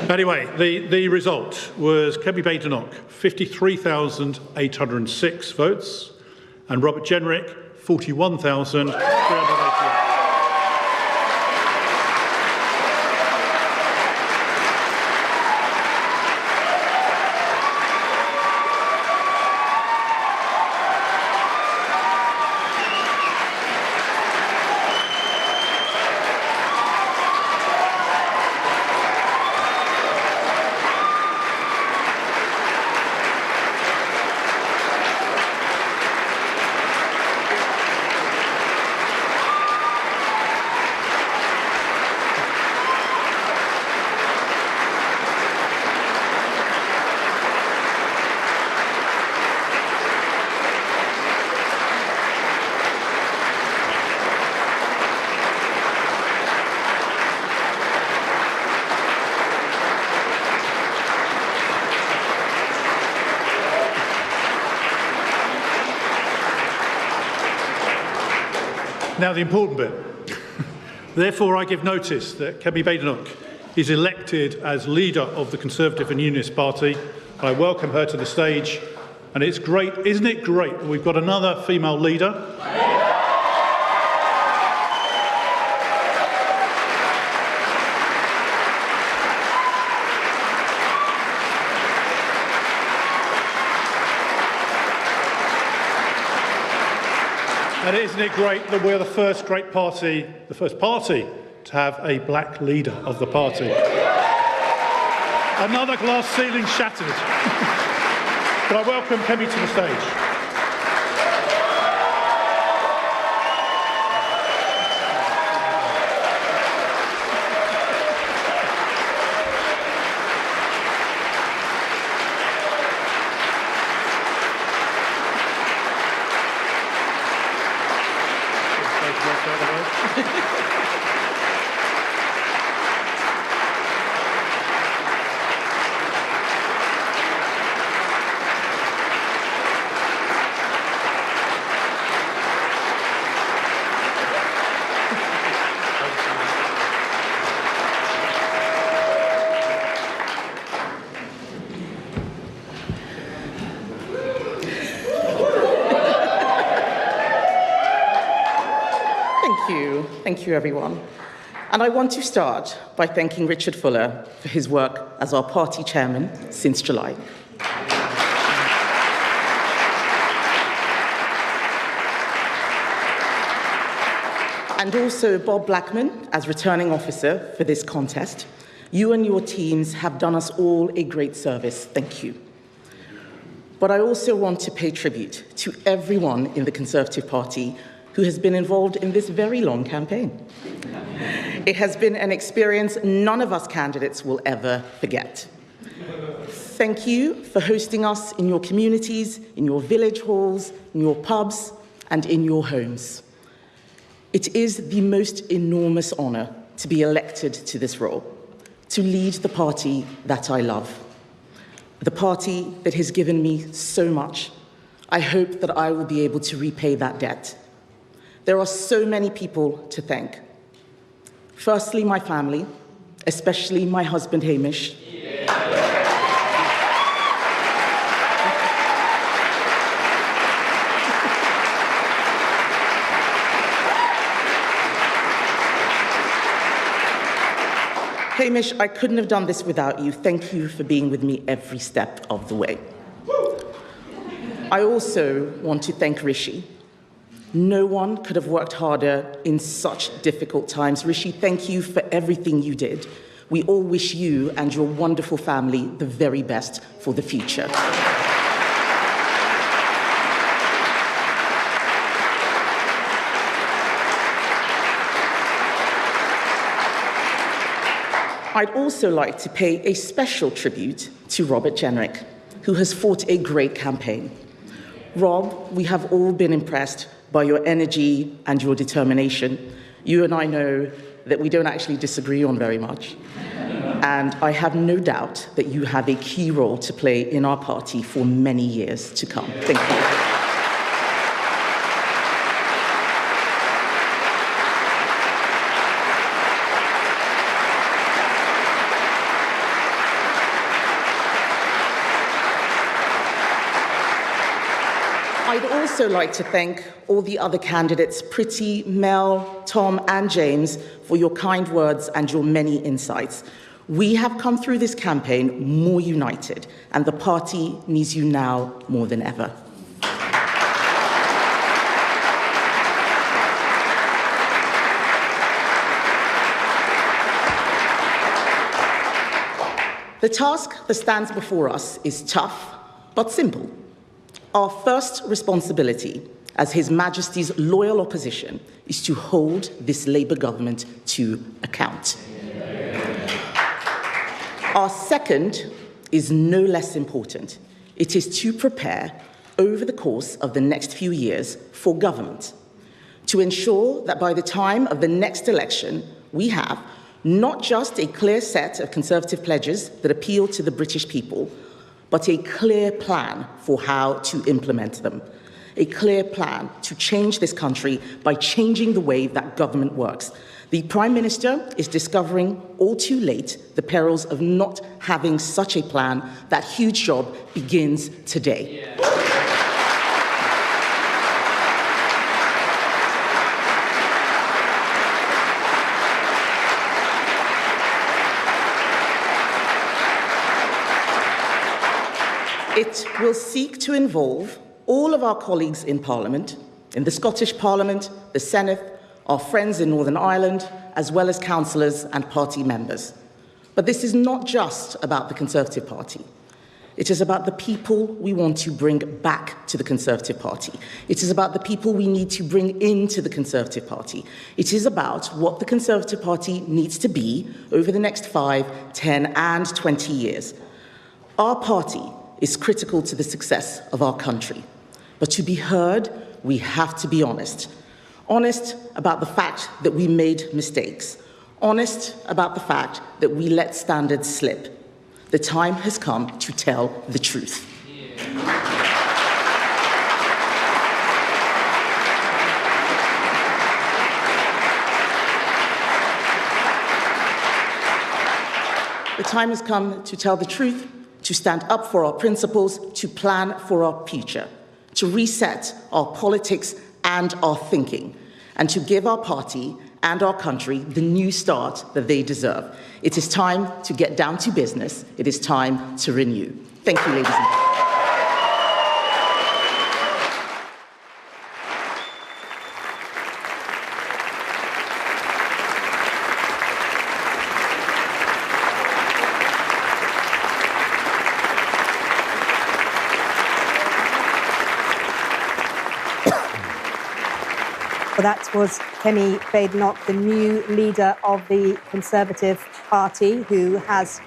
Anyway, the result was Kemi Badenoch, 53,806 votes, and Robert Jenrick, 41,388. Now the important bit. Therefore, I give notice that Kemi Badenoch is elected as leader of the Conservative and Unionist Party. I welcome her to the stage, and it's great, isn't it great that we've got another female leader? And isn't it great that we're the first party to have a black leader of the party? Another glass ceiling shattered. But I welcome Kemi to the stage. Thank you, everyone. And I want to start by thanking Richard Fuller for his work as our party chairman since July. And also Bob Blackman as returning officer for this contest. You and your teams have done us all a great service. Thank you. But I also want to pay tribute to everyone in the Conservative Party who has been involved in this very long campaign. It has been an experience none of us candidates will ever forget. Thank you for hosting us in your communities, in your village halls, in your pubs, and in your homes. It is the most enormous honour to be elected to this role, to lead the party that I love, the party that has given me so much. I hope that I will be able to repay that debt. There are so many people to thank. Firstly, my family, especially my husband, Hamish. Hamish, I couldn't have done this without you. Thank you for being with me every step of the way. I also want to thank Rishi. No one could have worked harder in such difficult times. Rishi, thank you for everything you did. We all wish you and your wonderful family the very best for the future. I'd also like to pay a special tribute to Robert Jenrick, who has fought a great campaign. Rob, we have all been impressed by your energy and your determination. You and I know that we don't actually disagree on very much. And I have no doubt that you have a key role to play in our party for many years to come. Thank you. I'd also like to thank all the other candidates, Priti, Mel, Tom, and James, for your kind words and your many insights. We have come through this campaign more united, and the party needs you now more than ever. The task that stands before us is tough, but simple. Our first responsibility as His Majesty's loyal opposition is to hold this Labour government to account. Our second is no less important. It is to prepare over the course of the next few years for government, to ensure that by the time of the next election, we have not just a clear set of Conservative pledges that appeal to the British people, but a clear plan for how to implement them. A clear plan to change this country by changing the way that government works. The Prime Minister is discovering all too late the perils of not having such a plan. That huge job begins today. It will seek to involve all of our colleagues in Parliament, in the Scottish Parliament, the Senate, our friends in Northern Ireland, as well as councillors and party members. But this is not just about the Conservative Party. It is about the people we want to bring back to the Conservative Party. It is about the people we need to bring into the Conservative Party. It is about what the Conservative Party needs to be over the next 5, 10, and 20 years. Our party is critical to the success of our country. But to be heard, we have to be honest. Honest about the fact that we made mistakes. Honest about the fact that we let standards slip. The time has come to tell the truth. The time has come to tell the truth, to stand up for our principles, to plan for our future, to reset our politics and our thinking, and to give our party and our country the new start that they deserve. It is time to get down to business. It is time to renew. Thank you, ladies and gentlemen. Well, that was Kemi Badenoch, the new leader of the Conservative Party, who has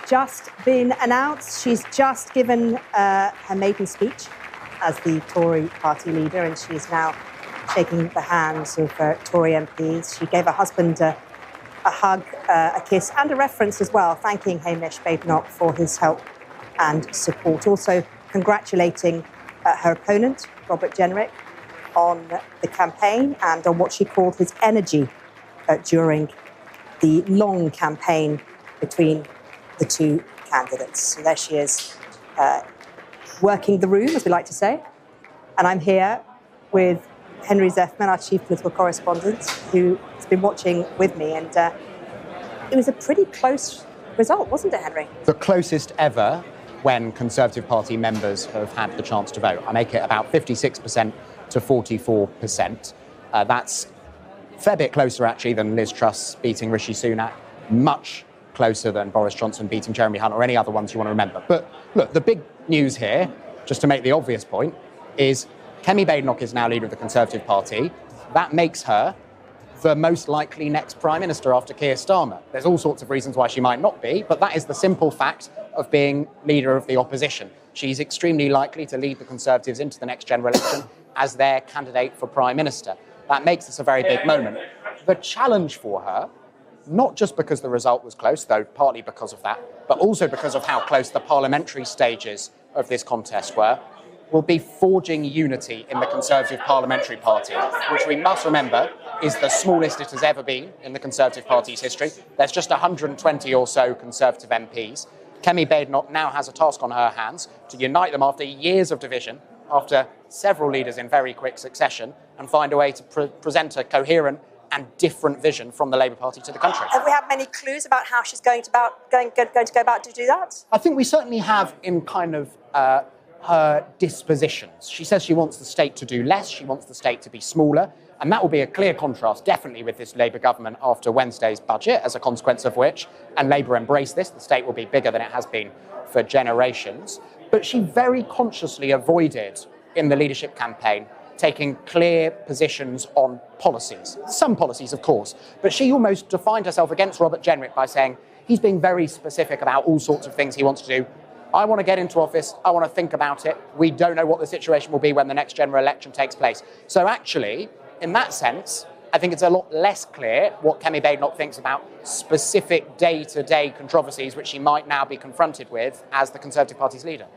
just been announced. She's just given her maiden speech as the Tory party leader, and she's now shaking the hands of Tory MPs. She gave her husband a hug, a kiss, and a reference as well, thanking Hamish Badenoch for his help and support. Also congratulating her opponent, Robert Jenrick, on the campaign and on what she called his energy during the long campaign between the two candidates. So there she is, working the room, as we like to say. And I'm here with Henry Zeffman, our chief political correspondent, who has been watching with me. And it was a pretty close result, wasn't it, Henry? The closest ever when Conservative Party members have had the chance to vote. I make it about 56% to 44%. That's a fair bit closer, actually, than Liz Truss beating Rishi Sunak, much closer than Boris Johnson beating Jeremy Hunt or any other ones you want to remember. But look, the big news here, just to make the obvious point, is Kemi Badenoch is now leader of the Conservative Party. That makes her the most likely next Prime Minister after Keir Starmer. There's all sorts of reasons why she might not be, but that is the simple fact of being leader of the opposition. She's extremely likely to lead the Conservatives into the next general election as their candidate for Prime Minister. That makes this a very big moment. The challenge for her, not just because the result was close, though partly because of that, but also because of how close the parliamentary stages of this contest were, will be forging unity in the Conservative Parliamentary Party, which we must remember is the smallest it has ever been in the Conservative Party's history. There's just 120 or so Conservative MPs. Kemi Badenoch now has a task on her hands to unite them after years of division after several leaders in very quick succession and find a way to present a coherent and different vision from the Labour Party to the country. Have we had many clues about how she's going to go about to do that? I think we certainly have in kind of her dispositions. She says she wants the state to do less, she wants the state to be smaller, and that will be a clear contrast, definitely, with this Labour government after Wednesday's budget, as a consequence of which, and Labour embraced this, the state will be bigger than it has been for generations. But she very consciously avoided, in the leadership campaign, taking clear positions on policies. Some policies, of course, but she almost defined herself against Robert Jenrick by saying he's being very specific about all sorts of things he wants to do. I want to get into office, I want to think about it. We don't know what the situation will be when the next general election takes place. So actually, in that sense, I think it's a lot less clear what Kemi Badenoch thinks about specific day-to-day controversies which she might now be confronted with as the Conservative Party's leader.